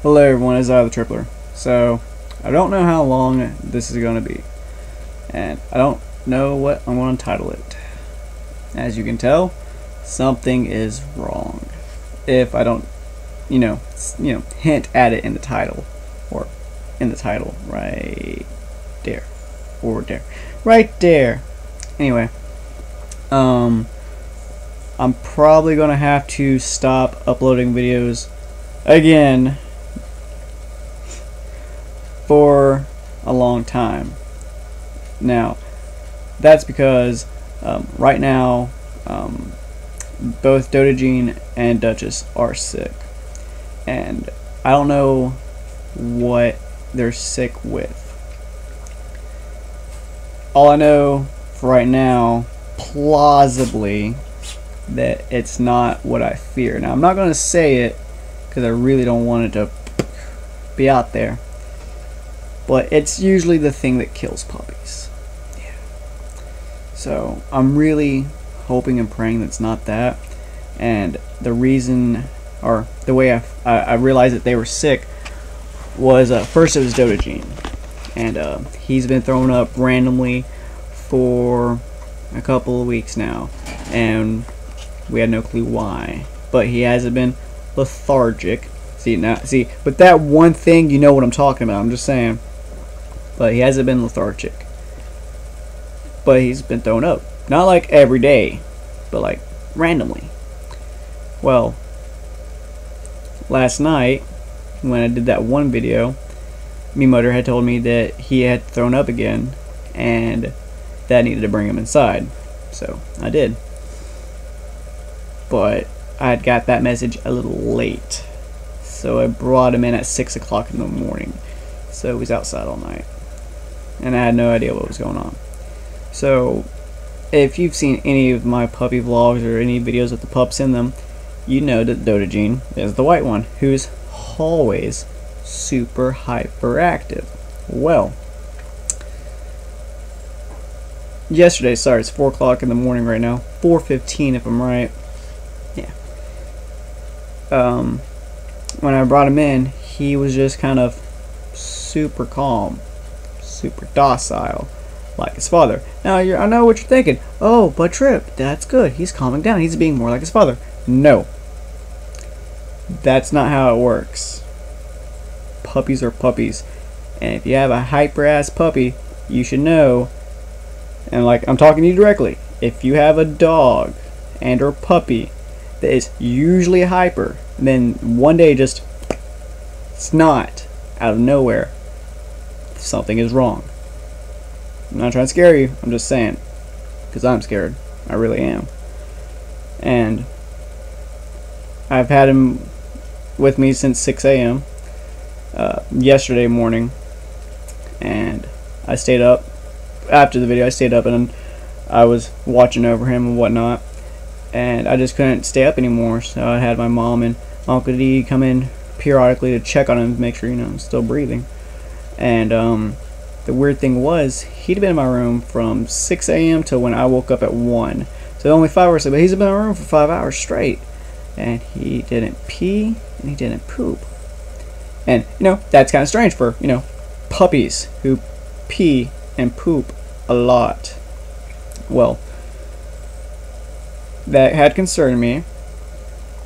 Hello everyone, it's I the Tripler. So, I don't know how long this is going to be, and I don't know what I'm going to title it. As you can tell, something is wrong. If I don't, hint at it in the title, or in the title, right there, or there, right there. Anyway, I'm probably going to have to stop uploading videos again for a long time. Now, that's because right now both Dodagene and Duchess are sick, and I don't know what they're sick with. All I know for right now, plausibly, that it's not what I fear. Now, I'm not going to say it because I really don't want it to be out there, but it's usually the thing that kills puppies. Yeah. So I'm really hoping and praying that's not that. And the reason, or the way I realized that they were sick was first it was Dodagene, and he's been thrown up randomly for a couple of weeks now, and we had no clue why. But he hasn't been lethargic. See, but that one thing, you know what I'm talking about. I'm just saying. But he hasn't been lethargic. But he's been thrown up. Not like every day, but like randomly. Well, last night, when I did that one video, me mother had told me that he had thrown up again, and that I needed to bring him inside. So I did. But I had got that message a little late. So I brought him in at 6 o'clock in the morning. So he was outside all night. And I had no idea what was going on. So if you've seen any of my puppy vlogs or any videos with the pups in them, you know that Dodagene is the white one, who's always super hyperactive. Well, yesterday, sorry, it's 4 o'clock in the morning right now, 4:15 if I'm right. Yeah. When I brought him in, he was just kind of super calm, super docile, like his father. Now, I know what you're thinking. Oh, but Trip, that's good. He's calming down. He's being more like his father. No. That's not how it works. Puppies are puppies. And if you have a hyper-ass puppy, you should know, and like, I'm talking to you directly, if you have a dog and or puppy that is usually hyper, then one day just snot out of nowhere, something is wrong. I'm not trying to scare you, I'm just saying, because I'm scared. I really am. And I've had him with me since 6 a.m. Yesterday morning, and I stayed up after the video. I stayed up and I was watching over him and whatnot, and I just couldn't stay up anymore, so I had my mom and Uncle D come in periodically to check on him to make sure, he's still breathing. And the weird thing was, he'd been in my room from 6 a.m. till when I woke up at 1. So only 5 hours, but he's been in my room for 5 hours straight, and he didn't pee and he didn't poop. And that's kind of strange for puppies who pee and poop a lot. Well, that had concerned me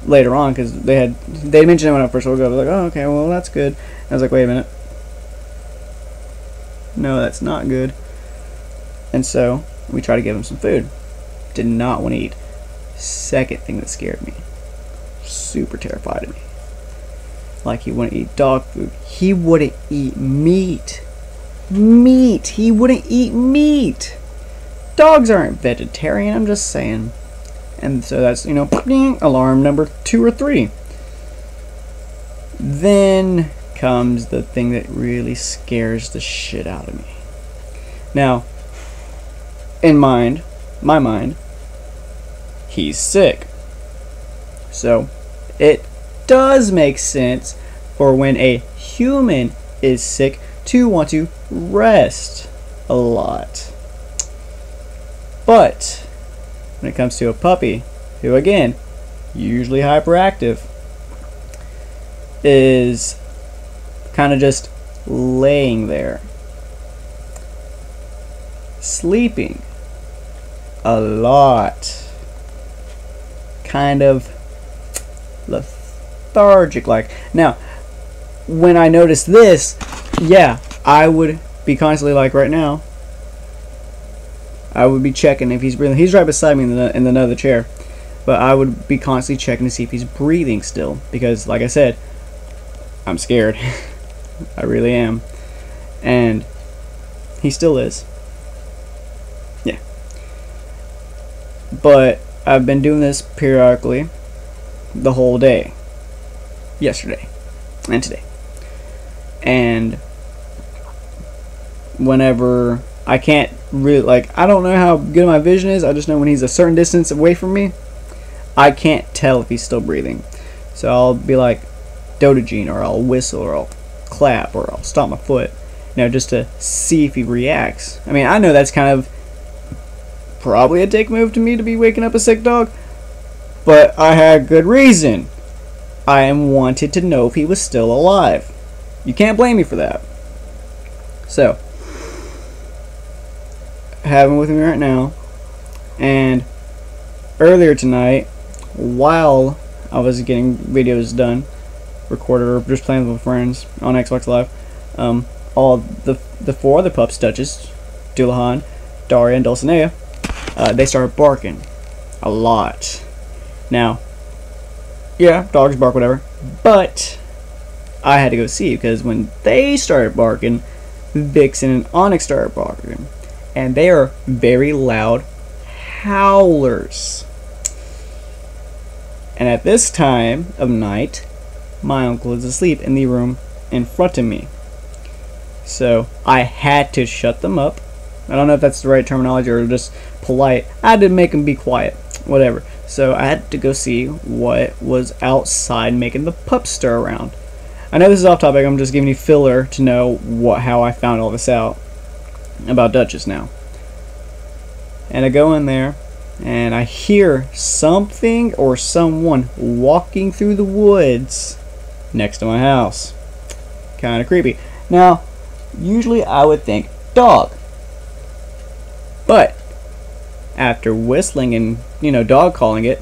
later on, because they mentioned it when I first woke up. I was like, oh, okay, well, that's good. And I was like, wait a minute, no, that's not good. And so we tried to give him some food. Did not want to eat. Second thing that scared me, super terrified of me, like he wouldn't eat dog food. He wouldn't eat meat. He wouldn't eat meat. Dogs aren't vegetarian, I'm just saying. And so that's, alarm number 2 or 3. Then comes the thing that really scares the shit out of me. Now, in my mind, he's sick. So, it does make sense for when a human is sick to want to rest a lot. But when it comes to a puppy, who again, usually hyperactive, is kind of just laying there, sleeping a lot, kind of lethargic like. Now, when I noticed this, yeah, I would be constantly like right now, I would be checking if he's breathing. He's right beside me in another chair, but I would be constantly checking to see if he's breathing still, because like I said, I'm scared. I really am. And he still is. Yeah. But I've been doing this periodically the whole day. Yesterday and today. And whenever I can't really, like, I don't know how good my vision is. I just know when he's a certain distance away from me, I can't tell if he's still breathing. So I'll be like, Dodogene, or I'll whistle, or I'll clap, or I'll stomp my foot, you know, just to see if he reacts. I mean, I know that's kind of probably a dick move to me to be waking up a sick dog, but I had good reason. I wanted to know if he was still alive. You can't blame me for that. So, I have him with me right now, and earlier tonight, while I was getting videos done, recorded, or just playing with friends on Xbox Live, all the four other pups, Duchess, Dullahan, Daria, and Dulcinea, they started barking a lot. Now, yeah, dogs bark, whatever, but I had to go see, because when they started barking, Vixen and Onyx started barking, and they are very loud howlers. And at this time of night, my uncle is asleep in the room in front of me. So I had to shut them up. I don't know if that's the right terminology or just polite. I had to make them be quiet. Whatever. So I had to go see what was outside making the pups stir around. I know this is off topic. I'm just giving you filler to know how I found all this out about Duchess now. And I go in there, and I hear something or someone walking through the woods next to my house. Kind of creepy. Now, usually I would think dog. But after whistling and, you know, dog calling it,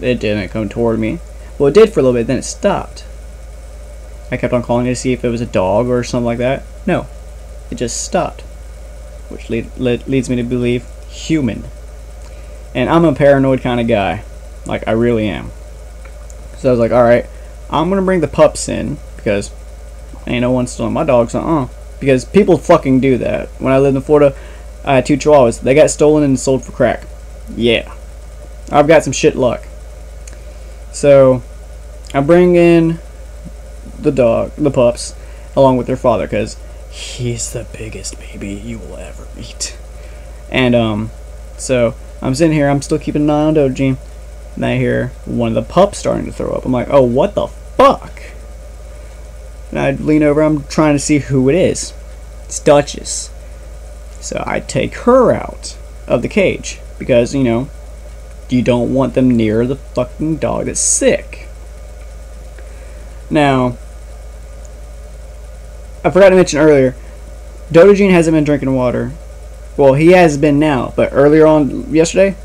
it didn't come toward me. Well, it did for a little bit, then it stopped. I kept on calling it to see if it was a dog or something like that. No, it just stopped. Which leads me to believe human. And I'm a paranoid kind of guy. Like, I really am. So I was like, alright, I'm going to bring the pups in, because ain't no one stealing my dogs, Because people fucking do that. When I lived in Florida, I had 2 chihuahuas. They got stolen and sold for crack. Yeah. I've got some shit luck. So, I bring in the pups, along with their father, because he's the biggest baby you will ever meet. And, so, I'm sitting here, I'm still keeping an eye on Dodogene, and I hear one of the pups starting to throw up. I'm like, oh, what the fuck? And I lean over, I'm trying to see who it is. It's Duchess. So I take her out of the cage, because, you know, you don't want them near the fucking dog that's sick. Now, I forgot to mention earlier, Dodogene hasn't been drinking water. Well, he has been now, but earlier on yesterday,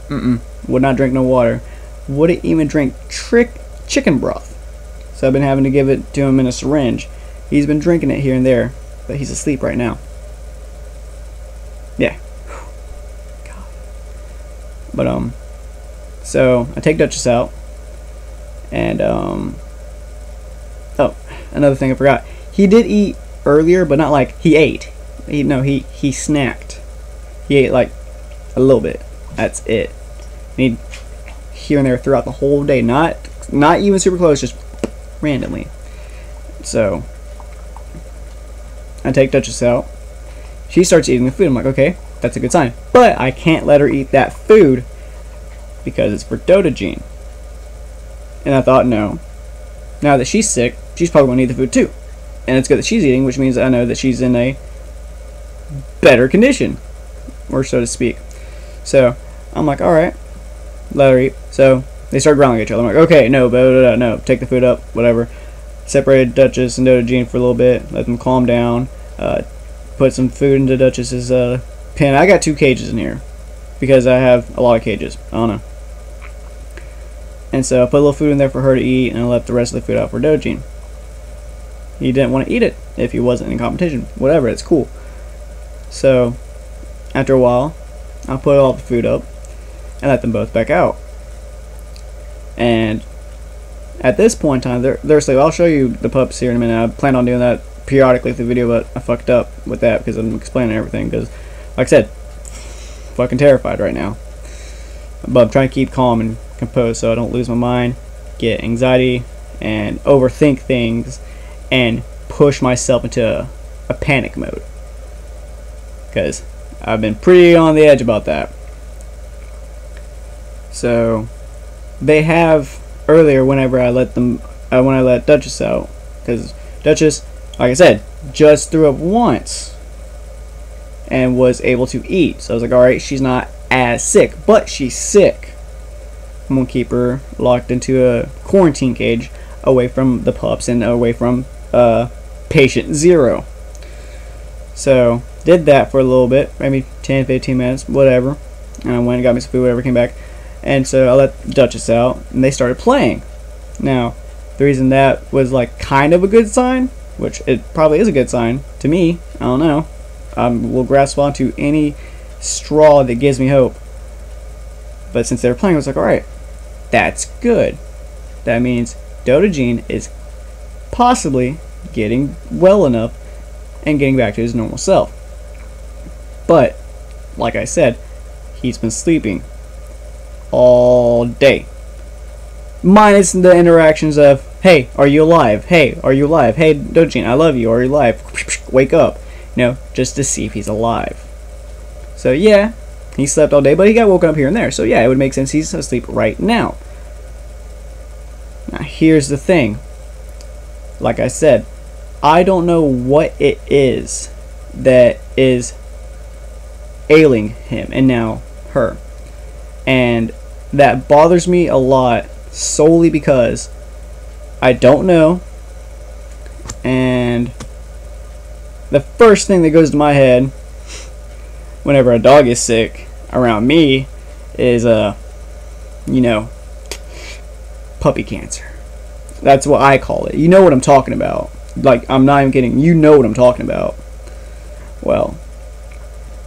would not drink no water. Wouldn't even drink chicken broth. So I've been having to give it to him in a syringe. He's been drinking it here and there, but he's asleep right now. Yeah. God. But so I take Duchess out, and oh, another thing I forgot. He did eat earlier, but not like he ate. He snacked. He ate like a little bit. That's it. And he'd here and there throughout the whole day. Not even super close, just randomly. So I take Duchess out. She starts eating the food. I'm like, okay, that's a good sign. But I can't let her eat that food because it's for Dodogene. And I thought, no. Now that she's sick, she's probably going to eat the food too. And it's good that she's eating, which means I know that she's in a better condition, or so to speak. So I'm like, alright, let her eat. So they start growling at each other. I'm like, okay, no, no, take the food up, whatever. separated Duchess and Dodogene for a little bit, let them calm down, put some food into Duchess's pen. I got 2 cages in here because I have a lot of cages. I don't know. And so I put a little food in there for her to eat, and I left the rest of the food out for Dodogene. He didn't want to eat it if he wasn't in competition. Whatever, it's cool. So after a while, I put all the food up and let them both back out. And at this point in time, they're asleep. I'll show you the pups here in a minute. I plan on doing that periodically through the video, but I fucked up with that because I'm explaining everything. Because, like I said, fucking terrified right now. But I'm trying to keep calm and composed so I don't lose my mind, get anxiety, and overthink things, and push myself into a panic mode. Because I've been pretty on the edge about that. So they have earlier whenever I let them when I let Duchess out, because Duchess, like I said, just threw up once and was able to eat. So I was like, alright, she's not as sick, but she's sick. I'm gonna keep her locked into a quarantine cage away from the pups and away from patient 0. So did that for a little bit, maybe 10-15 minutes, whatever. And I went and got me some food, whatever, came back. And so I let Duchess out, and they started playing. Now, the reason that was like kind of a good sign, which it probably is a good sign to me, I don't know. We'll grasp onto any straw that gives me hope. But since they were playing, I was like, alright, that's good. That means Dodogene is possibly getting well enough and getting back to his normal self. But, like I said, he's been sleeping all day. Minus the interactions of, hey, are you alive? Hey, are you alive? Hey, Dodogene, I love you. Are you alive? Wake up. You know, just to see if he's alive. So, yeah, he slept all day, but he got woken up here and there. So, yeah, it would make sense he's asleep right now. Now, here's the thing. Like I said, I don't know what it is that is ailing him and now her. And that bothers me a lot solely because I don't know. And the first thing that goes to my head whenever a dog is sick around me is you know, puppy cancer. That's what I call it. You know what I'm talking about. Like, I'm not even kidding. You know what I'm talking about. Well,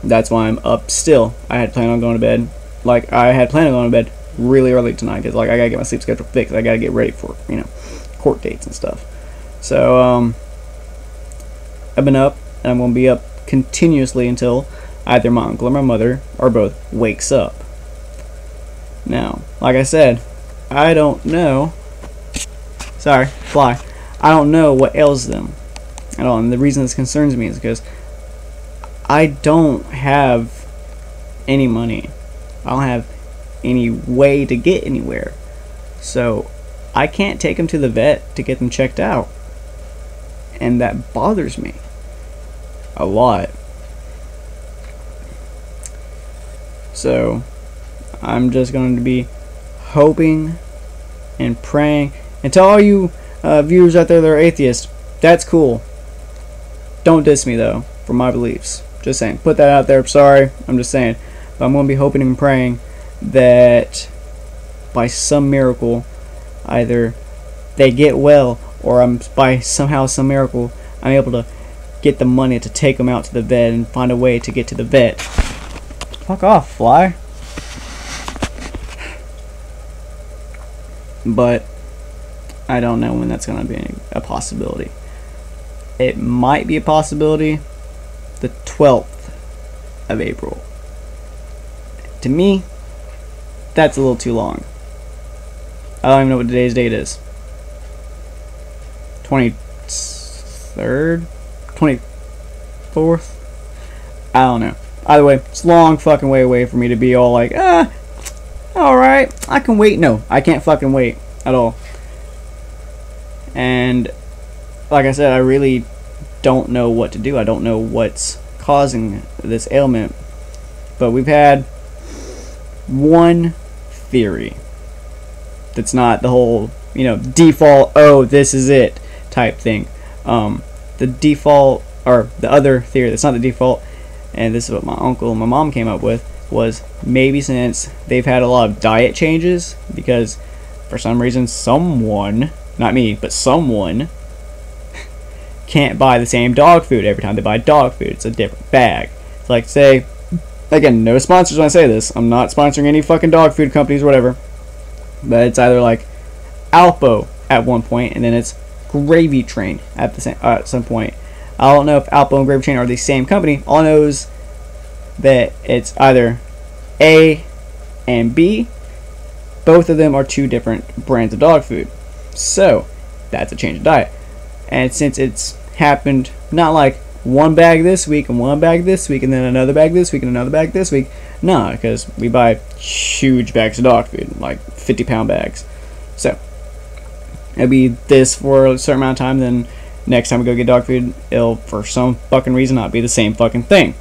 that's why I'm up still. I had planned on going to bed. Like, I had planned on going to bed really early tonight because, like, I gotta get my sleep schedule fixed. I gotta get ready for, you know, court dates and stuff. So, I've been up, and I'm gonna be up continuously until either my uncle or my mother or both wakes up. Now, like I said, I don't know. Sorry, fly. I don't know what ails them at all, and the reason this concerns me is because I don't have any money. I don't have any way to get anywhere, so I can't take them to the vet to get them checked out, and that bothers me a lot. So I'm just going to be hoping and praying. And to all you viewers out there that are atheists, that's cool. Don't diss me though for my beliefs. Just saying. Put that out there. Sorry. I'm just saying. But I'm going to be hoping and praying that by some miracle either they get well or by somehow some miracle I'm able to get the money to take them out to the vet and find a way to get to the vet. Fuck off, fly. But I don't know when that's going to be a possibility. It might be a possibility the 12th of April. To me, that's a little too long. I don't even know what today's date is. 23rd? 24th? I don't know. Either way, it's a long fucking way away for me to be all like, alright, I can wait. No, I can't fucking wait at all. And like I said, I really don't know what to do. I don't know what's causing this ailment. But we've had one theory that's not the whole, you know, default, oh, this is it. type thing. The default, or the other theory that's not the default, and this is what my uncle and my mom came up with, was maybe since they've had a lot of diet changes, because for some reason someone, not me, but someone can't buy the same dog food every time they buy dog food. It's a different bag. It's like, say, again, no sponsors when I say this. I'm not sponsoring any fucking dog food companies or whatever. But it's either like Alpo at one point, and then it's Gravy Train at the some point. I don't know if Alpo and Gravy Train are the same company. All I know is that it's either A and B. Both of them are two different brands of dog food. So that's a change of diet. And since it's happened not like one bag this week and one bag this week and then another bag this week and another bag this week, no, because we buy huge bags of dog food, like 50-pound bags. So it'll be this for a certain amount of time, then next time we go get dog food, it'll for some fucking reason not be the same fucking thing.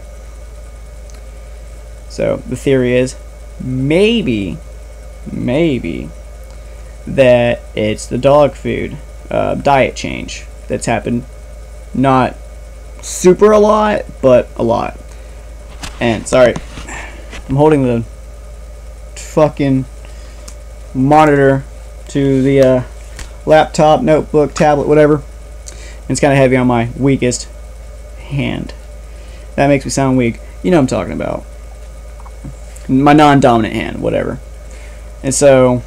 So the theory is maybe that it's the dog food diet change that's happened, not super a lot, but a lot. And sorry, I'm holding the fucking monitor to the laptop, notebook, tablet, whatever, and it's kind of heavy on my weakest hand. That makes me sound weak. You know what I'm talking about. My non-dominant hand, whatever. And so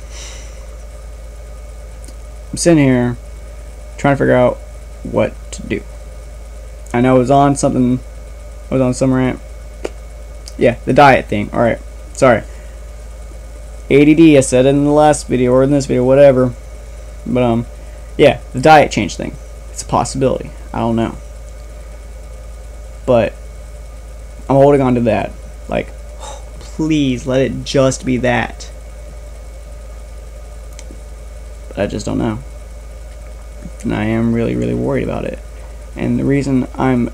I'm sitting here trying to figure out what to do. I know I was on something. I was on some rant. Yeah, the diet thing. Alright, sorry. ADD, I said it in the last video or in this video, whatever. But, yeah, the diet change thing. It's a possibility. I don't know. But I'm holding on to that. Like, please let it just be that. But I just don't know. And I am really, really worried about it. And the reason I'm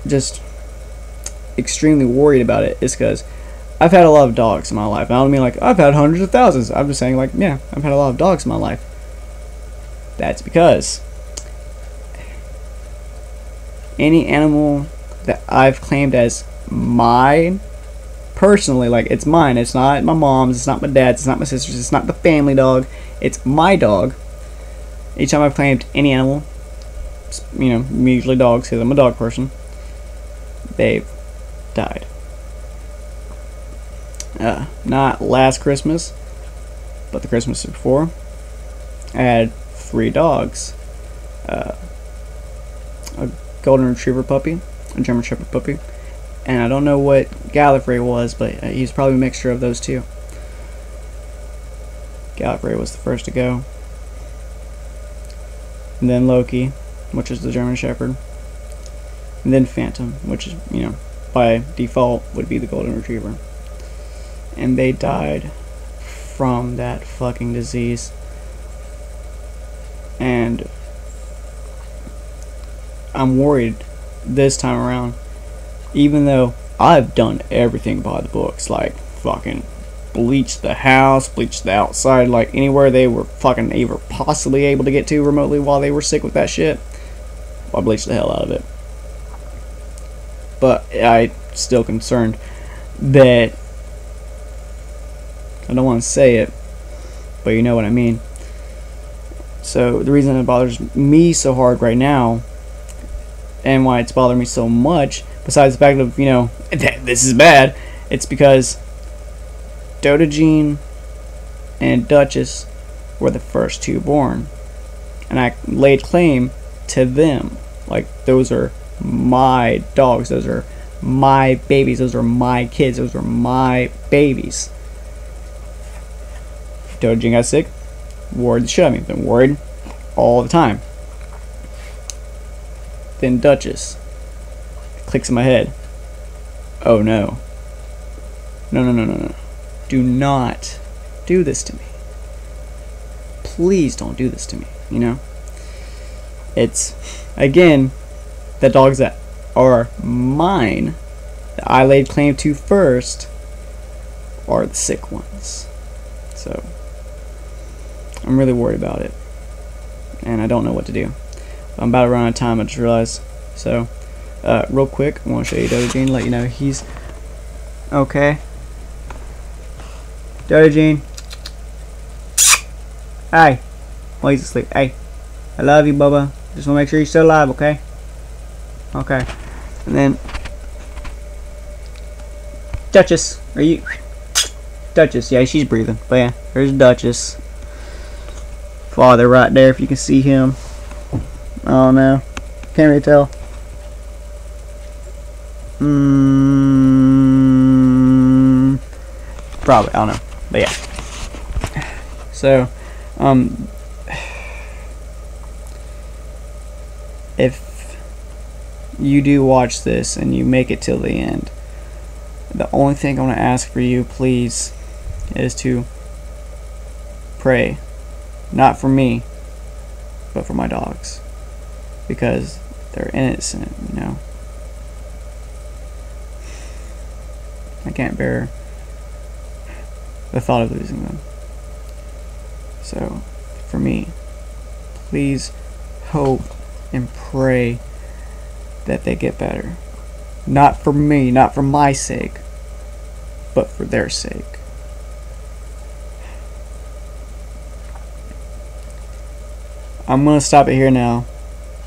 just extremely worried about it is because I've had a lot of dogs in my life. I don't mean like I've had hundreds of thousands. I'm just saying like, yeah, I've had a lot of dogs in my life. That's because any animal that I've claimed as mine, personally, like it's mine. It's not my mom's, it's not my dad's, it's not my sister's, it's not the family dog. It's my dog. Each time I've claimed any animal, you know, usually dogs, because I'm a dog person, they've died. Not last Christmas, but the Christmas before, I had 3 dogs. A golden retriever puppy, a German shepherd puppy, and I don't know what Gallifrey was, but he's probably a mixture of those two. Gallifrey was the first to go, and then Loki, which is the German shepherd, and then Phantom, which is, you know, by default would be the golden retriever. And they died from that fucking disease. And I'm worried this time around, even though I've done everything by the books, like fucking bleached the house, bleached the outside, like anywhere they were fucking ever possibly able to get to remotely while they were sick with that shit, I bleached the hell out of it. But I'm still concerned that, I don't want to say it, but you know what I mean. So the reason it bothers me so hard right now, and why it's bothering me so much, besides the fact of, you know, this is bad, it's because Dota Jean and Duchess were the first 2 born, and I laid claim to them. Like, those are my dogs, those are my babies, those are my kids, those are my babies. Dota Jean got sick, worried the shit out of me, been worried all the time. Then Duchess, clicks in my head, oh no, no, do not do this to me, please don't do this to me, you know. It's, again, the dogs that are mine, that I laid claim to first, are the sick ones. So I'm really worried about it. and I don't know what to do. I'm about to run out of time, I just realized. So, real quick, I want to show you Doty Jean, let you know he's okay. Doty Jean. Hey. Well, he's asleep. Hey. I love you, Bubba. Just want to make sure you're still alive, okay? Okay. And then Duchess. Are you Duchess? Yeah, she's breathing. But yeah, there's Duchess. Father right there, if you can see him. Oh no. Can't really tell. Probably, I don't know. But yeah. So, if you do watch this and you make it till the end, the only thing I want to ask for you, please, is to pray. Not for me, but for my dogs. Because they're innocent, you know. I can't bear the thought of losing them. So, for me, please hope and pray that they get better. Not for me, not for my sake, but for their sake. I'm gonna stop it here now.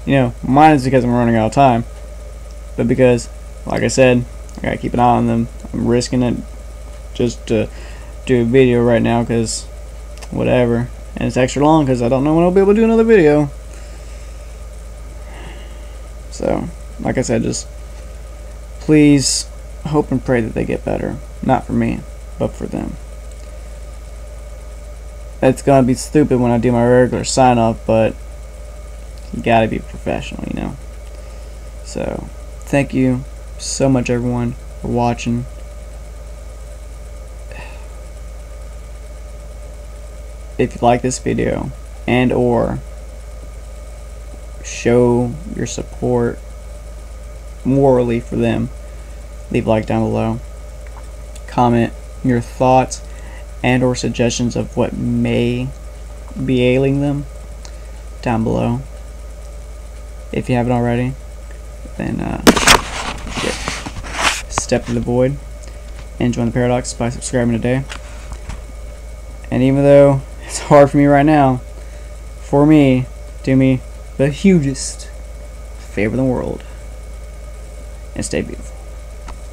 You know, mine is because I'm running out of time, but because, like I said, I gotta keep an eye on them. I'm risking it just to do a video right now because whatever, and it's extra long because I don't know when I'll be able to do another video. So, like I said, just please hope and pray that they get better. Not for me, but for them. It's gonna be stupid when I do my regular sign off, but you gotta be professional, you know. So, thank you so much, everyone, for watching. If you like this video and or show your support morally for them, leave a like down below. Comment your thoughts and or suggestions of what may be ailing them down below. If you haven't already, then step to the void and join the Paradox by subscribing today. And even though it's hard for me right now, for me, do me the hugest favor in the world and stay beautiful.